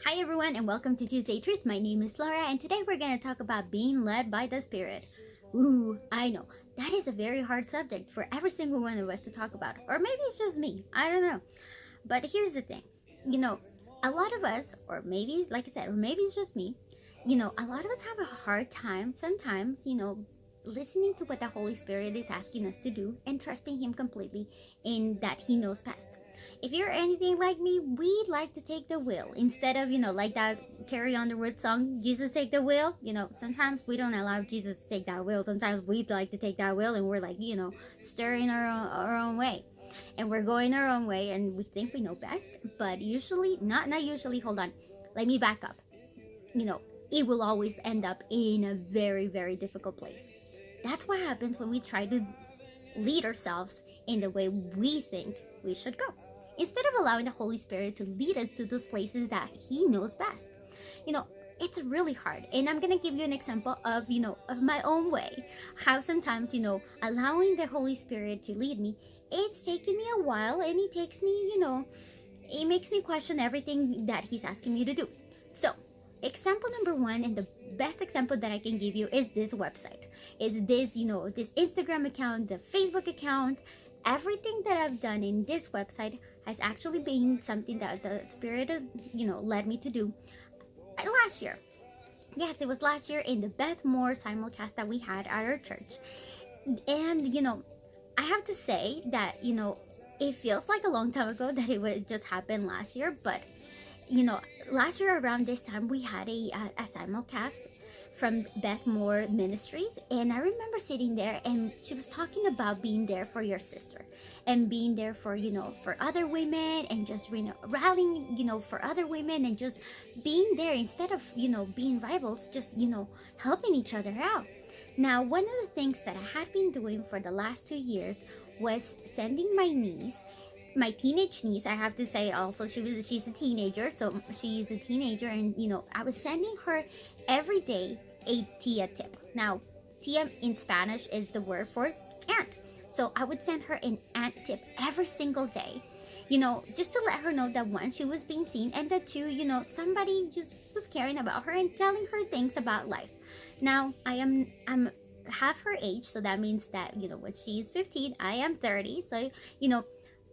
Hi everyone and welcome to Tuesday Truth. My name is Laura and today we're going to talk about being led by the Spirit. Ooh, I know. That is a very hard subject for every single one of us to talk about. Or maybe it's just me. I don't know. But here's the thing. A lot of us, or maybe, like I said, or maybe it's just me, a lot of us have a hard time sometimes, listening to what the Holy Spirit is asking us to do and trusting Him completely in that He knows best. If you're anything like me, we like to take the wheel instead of, like that Carry on the Road song, Jesus take the wheel. Sometimes we don't allow Jesus to take that wheel. Sometimes we'd like to take that wheel and we're like, steering our own way. And we're going our own way and we think we know best. But usually, not usually, hold on. Let me back up. It will always end up in a very, very difficult place. That's what happens when we try to lead ourselves in the way we think we should go, instead of allowing the Holy Spirit to lead us to those places that He knows best. It's really hard. And I'm going to give you an example of, of my own way, how sometimes, allowing the Holy Spirit to lead me, it's taken me a while and it takes me, it makes me question everything that He's asking me to do. So, example number one, and the best example that I can give you is this website. Is this, this Instagram account, the Facebook account, everything that I've done in this website has actually been something that the Spirit, led me to do last year. Yes, it was last year in the Beth Moore simulcast that we had at our church. And, I have to say that, it feels like a long time ago that it would just happen last year, but last year around this time we had a simulcast from Beth Moore Ministries, and I remember sitting there and she was talking about being there for your sister and being there for for other women and just rallying for other women and just being there instead of being rivals, just helping each other out. Now, one of the things that I had been doing for the last 2 years was sending my teenage niece, I have to say also, she's a teenager, so she's a teenager, and I was sending her every day a tia tip. Now, tia in Spanish is the word for aunt, so I would send her an aunt tip every single day, just to let her know that one, she was being seen, and that two, somebody just was caring about her and telling her things about life. Now, I'm half her age, so that means that when she's 15, I am 30, so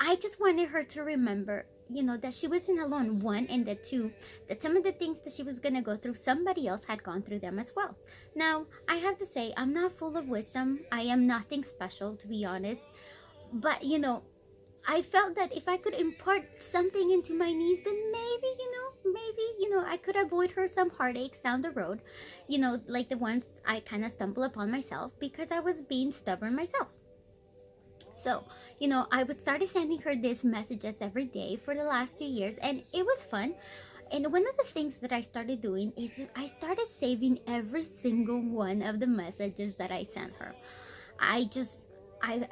I just wanted her to remember, that she wasn't alone, one, and that two, that some of the things that she was going to go through, somebody else had gone through them as well. Now, I have to say, I'm not full of wisdom. I am nothing special, to be honest. But, I felt that if I could impart something into my niece, then maybe, I could avoid her some heartaches down the road, like the ones I kind of stumble upon myself because I was being stubborn myself. So, I would start sending her these messages every day for the last 2 years, and it was fun. And one of the things that I started doing is I started saving every single one of the messages that I sent her. I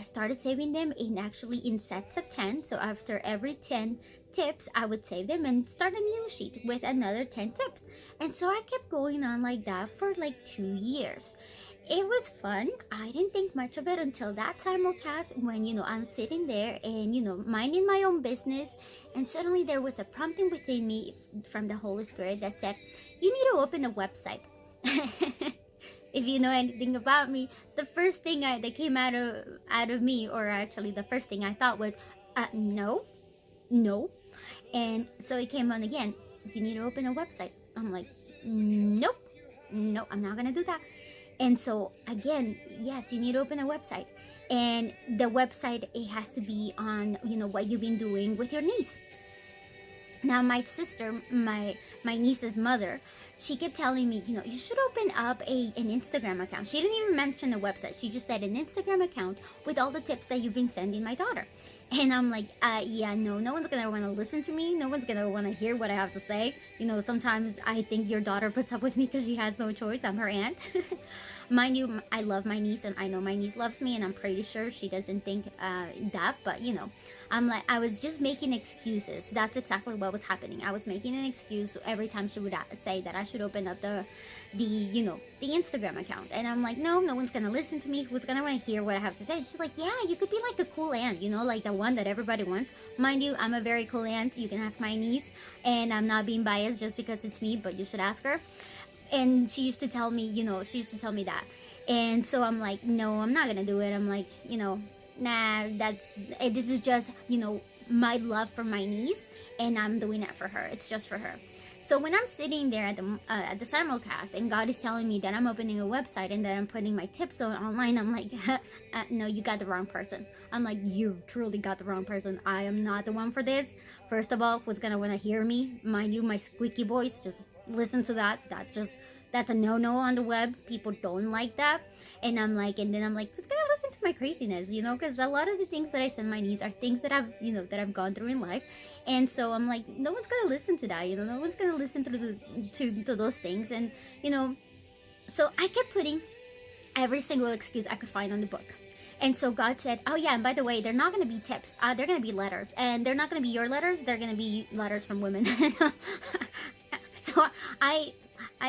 started saving them in sets of 10. So after every 10 tips, I would save them and start a new sheet with another 10 tips. And so I kept going on like that for like 2 years. It was fun. I didn't think much of it until that simulcast when, I'm sitting there and, minding my own business. And suddenly there was a prompting within me from the Holy Spirit that said, you need to open a website. If you know anything about me, the first thing that came out of me, or actually the first thing I thought was, no. And so it came on again, you need to open a website. I'm like, nope, I'm not going to do that. And so again, yes, you need to open a website. And the website, it has to be on, what you've been doing with your niece. Now, my sister, my niece's mother, she kept telling me, you should open up an Instagram account. She didn't even mention a website. She just said an Instagram account with all the tips that you've been sending my daughter. And I'm like, yeah, no one's going to want to listen to me. No one's going to want to hear what I have to say. Sometimes I think your daughter puts up with me because she has no choice. I'm her aunt. Mind you, I love my niece, and I know my niece loves me, and I'm pretty sure she doesn't think that. But I was just making excuses. That's exactly what was happening. I was making an excuse every time she would say that I should open up the Instagram account, and I'm like, no one's gonna listen to me. Who's gonna want to hear what I have to say? She's like, yeah, you could be like the cool aunt, like the one that everybody wants. Mind you, I'm a very cool aunt. You can ask my niece, and I'm not being biased just because it's me, but you should ask her. And she used to tell me, that. And so I'm like, no, I'm not gonna do it. I'm like, nah, this is just, my love for my niece, and I'm doing it for her. It's just for her. So when I'm sitting there at the simulcast, and God is telling me that I'm opening a website and that I'm putting my tips online, I'm like, no, you got the wrong person. I'm like, you truly got the wrong person. I am not the one for this. First of all, who's gonna want to hear me? Mind you, my squeaky voice, just listen to that. That's a no-no on the web. People don't like that. And then I'm like, who's gonna listen to my craziness? Because a lot of the things that I send my niece are things that I've gone through in life. And so I'm like, no one's gonna listen to that. No one's gonna listen to those things. And so I kept putting every single excuse I could find on the book. And so God said, oh yeah, and by the way, they're not going to be tips. They're going to be letters. And they're not going to be your letters. They're going to be letters from women. So I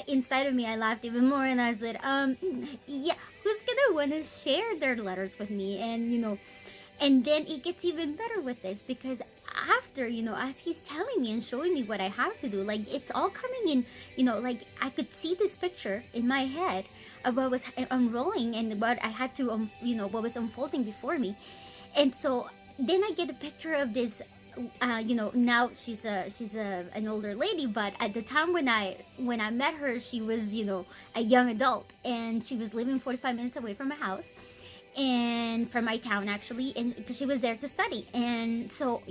inside of me, I laughed even more, and I said, yeah, who's going to want to share their letters with me? And, and then it gets even better with this, because after, as he's telling me and showing me what I have to do, like, it's all coming in, like, I could see this picture in my head of what was unrolling and what I had to, what was unfolding before me. And so then I get a picture of this, now she's an older lady, but at the time when I met her, she was, a young adult, and she was living 45 minutes away from my house, and from my town, actually, and because she was there to study. And so,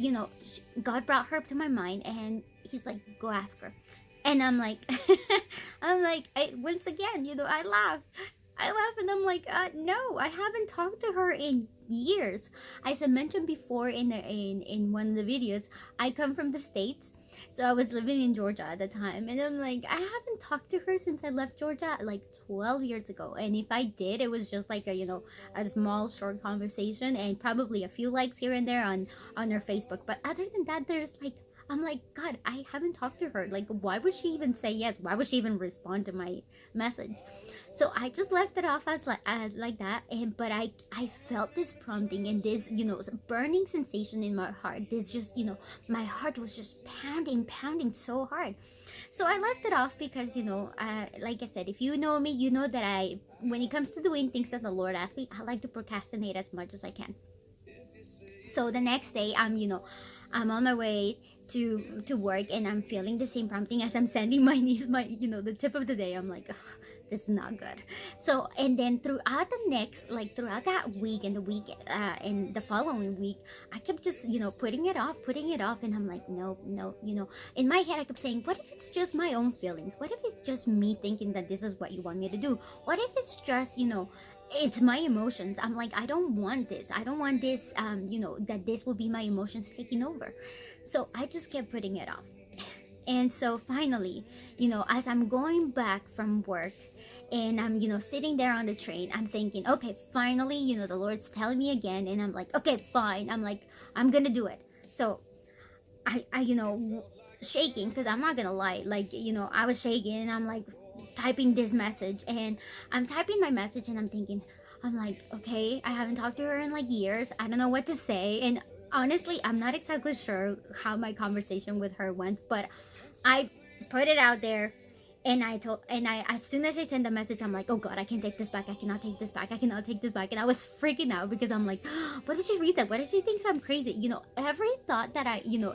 God brought her up to my mind, and he's like, go ask her. And I'm like, once again, I laugh, and I'm like, no, I haven't talked to her in years. As I mentioned before in one of the videos, I come from the States, so I was living in Georgia at the time, and I'm like, I haven't talked to her since I left Georgia, like 12 years ago. And if I did, it was just like a small, short conversation, and probably a few likes here and there on her Facebook. But other than that, I'm like, God, I haven't talked to her. Like, why would she even say yes? Why would she even respond to my message? So I just left it off as like that. But I felt this prompting and this, burning sensation in my heart. This just, my heart was just pounding so hard. So I left it off because, like I said, if you know me, you know that when it comes to doing things that the Lord asks me, I like to procrastinate as much as I can. So the next day, I'm on my way to work, and I'm feeling the same prompting as I'm sending my niece the tip of the day. I'm like, this is not good. So, and then throughout that week and the week and the following week, I kept just putting it off, and I'm like, no, in my head I kept saying, what if it's just my own feelings? What if it's just me thinking that this is what you want me to do? What if it's just it's my emotions? I'm like, I don't want this, that this will be my emotions taking over. So I just kept putting it off. And so finally, as I'm going back from work, and I'm sitting there on the train, I'm thinking, okay, finally, the Lord's telling me again, and I'm like, okay, fine. I'm like, I'm gonna do it. So I shaking, because I'm not gonna lie, I was shaking, and I'm like typing this message, and I'm typing my message, and I'm like, okay, I haven't talked to her in like years. I don't know what to say. And honestly, I'm not exactly sure how my conversation with her went, but I put it out there, and as soon as I sent the message, I'm like, oh God, I can't take this back. I cannot take this back. And I was freaking out, because I'm like, what if she reads that? What if she thinks I'm crazy? Every thought that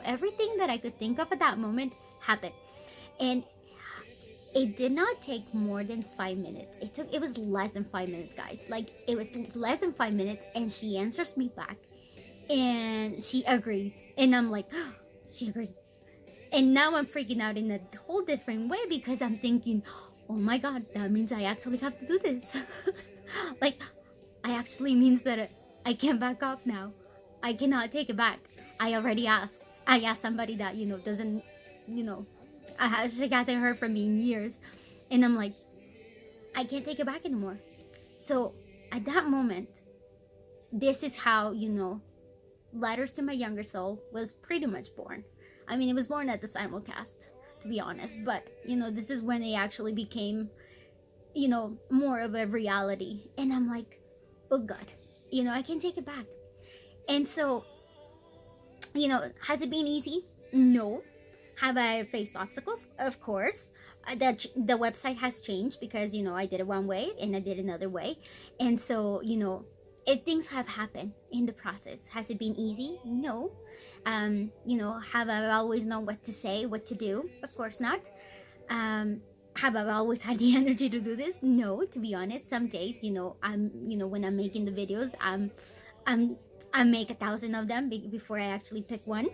everything that I could think of at that moment happened. And it did not take more than 5 minutes. It was less than 5 minutes, guys. Like, it was less than 5 minutes, and she answers me back, and she agrees. And I'm like, she agreed. And now I'm freaking out in a whole different way, because I'm thinking, oh my God, that means I actually have to do this. Like, I actually means that I can't back off now. I cannot take it back. I already asked. I asked somebody that, doesn't, she hasn't heard from me in years. And I'm like, I can't take it back anymore. So at that moment, this is how, Letters to My Younger Soul was pretty much born. I mean, it was born at the simulcast, to be honest, but, this is when it actually became, more of a reality. And I'm like, oh God, I can take it back. And so, has it been easy? No. Have I faced obstacles? Of course. The website has changed because, I did it one way and I did another way. And so, things have happened in the process. Has it been easy? No. Have I always known what to say, what to do? Of course not. Have I always had the energy to do this? No, to be honest. Some days, when I'm making the videos, I make 1,000 of them before I actually pick one.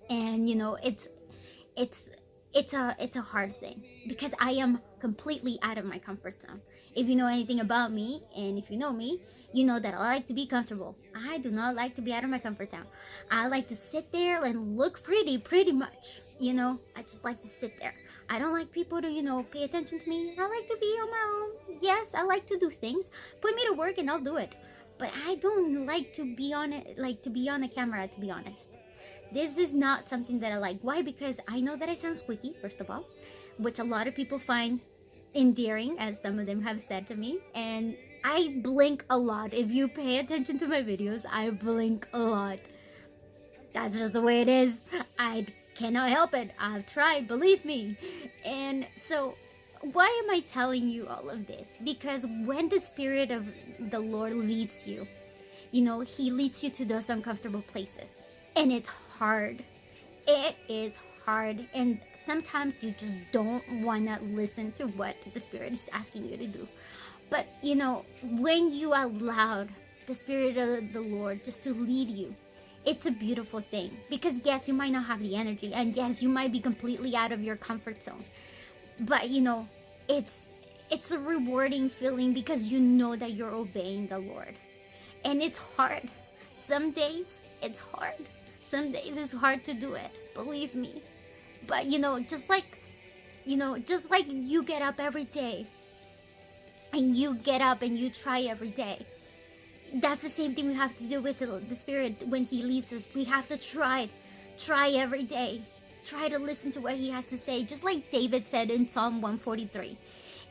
And, it's a hard thing because I am completely out of my comfort zone. If you know anything about me, and if you know me, you know that I like to be comfortable. I do not like to be out of my comfort zone. I like to sit there and look pretty much. I just like to sit there. I don't like people to, pay attention to me. I like to be on my own. Yes, I like to do things. Put me to work and I'll do it. But I don't like to be on it, to be on a camera, to be honest. This is not something that I like. Why? Because I know that I sound squeaky, first of all, which a lot of people find endearing, as some of them have said to me. And I blink a lot. If you pay attention to my videos, I blink a lot. That's just the way it is. I cannot help it. I've tried, believe me. And so, why am I telling you all of this? Because when the Spirit of the Lord leads you, He leads you to those uncomfortable places. And it's hard. It is hard. And sometimes you just don't want to listen to what the Spirit is asking you to do. But, when you allow the Spirit of the Lord just to lead you, it's a beautiful thing. Because yes, you might not have the energy. And yes, you might be completely out of your comfort zone. But, it's a rewarding feeling because you know that you're obeying the Lord. And it's hard. Some days, it's hard. Some days it's hard to do it, believe me. But just like you get up every day and you get up and you try every day. That's the same thing we have to do with the Spirit when He leads us. We have to try every day. Try to listen to what He has to say. Just like David said in Psalm 143.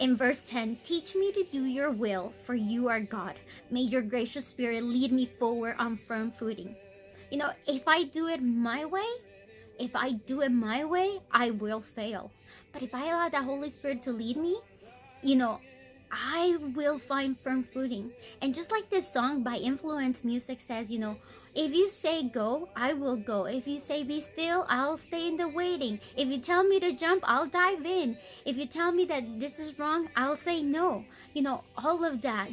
In verse 10, teach me to do your will, for you are God. May your gracious Spirit lead me forward on firm footing. If I do it my way, I will fail. But if I allow the Holy Spirit to lead me, I will find firm footing. And just like this song by Influence Music says, if you say go, I will go. If you say be still, I'll stay in the waiting. If you tell me to jump, I'll dive in. If you tell me that this is wrong, I'll say no. All of that,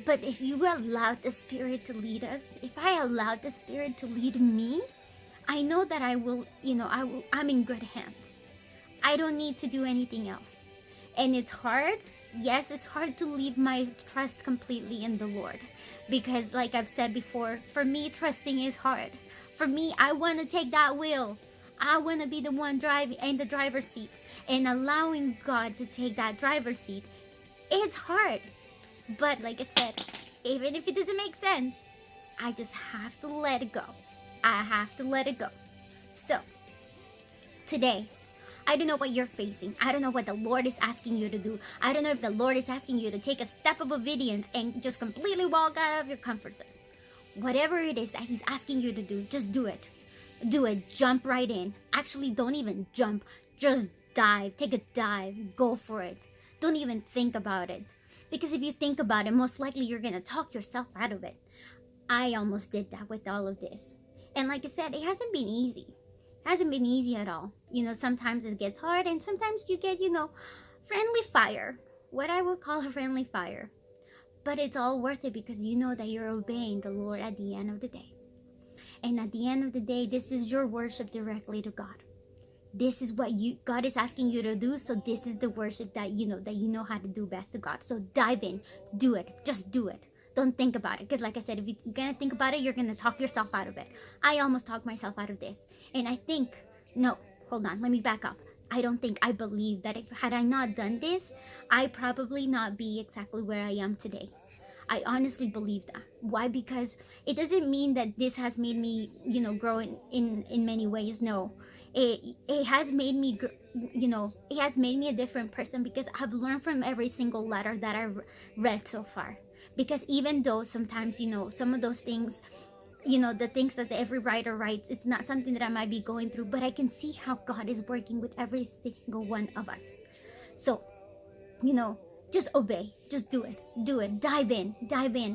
But if you allow the Spirit to lead us, if I allow the Spirit to lead me, I know that I will, I'm in good hands. I don't need to do anything else. And it's hard. Yes, it's hard to leave my trust completely in the Lord. Because like I've said before, for me, trusting is hard. For me, I want to take that wheel. I want to be the one driving in the driver's seat. And allowing God to take that driver's seat, it's hard. But like I said, even if it doesn't make sense, I just have to let it go. I have to let it go. So, today, I don't know what you're facing. I don't know what the Lord is asking you to do. I don't know if the Lord is asking you to take a step of obedience and just completely walk out of your comfort zone. Whatever it is that He's asking you to do, just do it. Do it. Jump right in. Actually, don't even jump. Just dive. Take a dive. Go for it. Don't even think about it. Because if you think about it, most likely you're going to talk yourself out of it. I almost did that with all of this. And like I said, it hasn't been easy. It hasn't been easy at all. Sometimes it gets hard and sometimes you get, friendly fire. What I would call a friendly fire. But it's all worth it because you know that you're obeying the Lord at the end of the day. And at the end of the day, this is your worship directly to God. This is what God is asking you to do. So this is the worship that you know how to do best to God. So dive in, do it, just do it. Don't think about it. Because like I said, if you're going to think about it, you're going to talk yourself out of it. I almost talked myself out of this. And I think, no, hold on, let me back up. I don't think I believe that if had I not done this, I probably not be exactly where I am today. I honestly believe that. Why? Because it doesn't mean that this has made me, grow in many ways. No, it has made me, it has made me a different person because I've learned from every single letter that I've read so far. Because even though sometimes, some of those things, the things that every writer writes is not something that I might be going through, but I can see how God is working with every single one of us. So, just obey, just do it, dive in,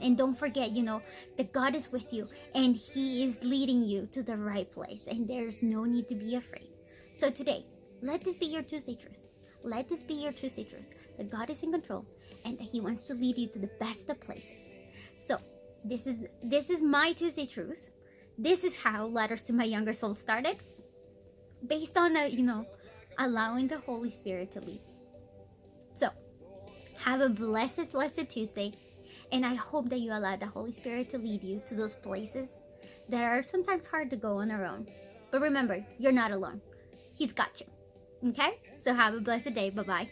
and don't forget, that God is with you and He is leading you to the right place, and there's no need to be afraid. So today, let this be your Tuesday truth. Let this be your Tuesday truth, that God is in control and that He wants to lead you to the best of places. So this is my Tuesday truth. This is how Letters to My Younger Soul started, based on allowing the Holy Spirit to lead. So have a blessed Tuesday, and I hope that you allow the Holy Spirit to lead you to those places that are sometimes hard to go on our own. But remember, you're not alone. He's got you. Okay? So have a blessed day. Bye-bye.